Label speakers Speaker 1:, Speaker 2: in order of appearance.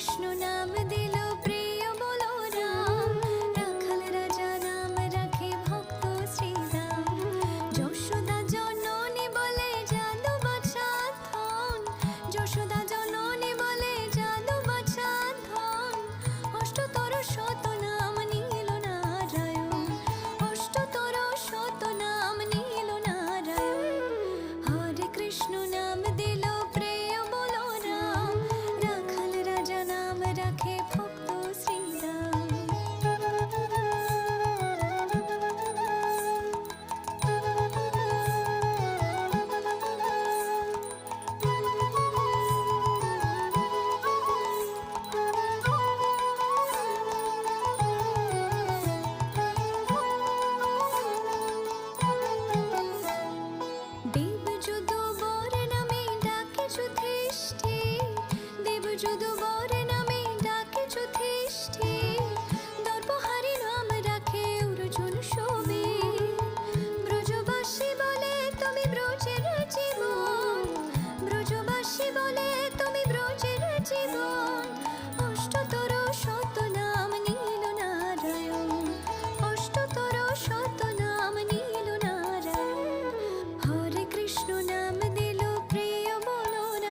Speaker 1: কৃষ্ণ নাম দিল প্রিয় বলো রাম, রাখাল রাজা নাম রাখে ভক্ত শ্রীরাম। যশোদা জননী বলে জাদু বাছা ধন, যশোদা জননী বলে জাদু বাছা ধন। অষ্টতর শত নাম নীল নারায়ণ, অষ্টতর শত নাম নীল নারায়ণ। হরে কৃষ্ণ নাম দিল প্রিয় বলো রাম, রাখাল রাজা নাম রাখে ভক্ত শ্রীরাম। দেব যদু বর নামে ডাকে যুধিষ্ঠির, দেব যদু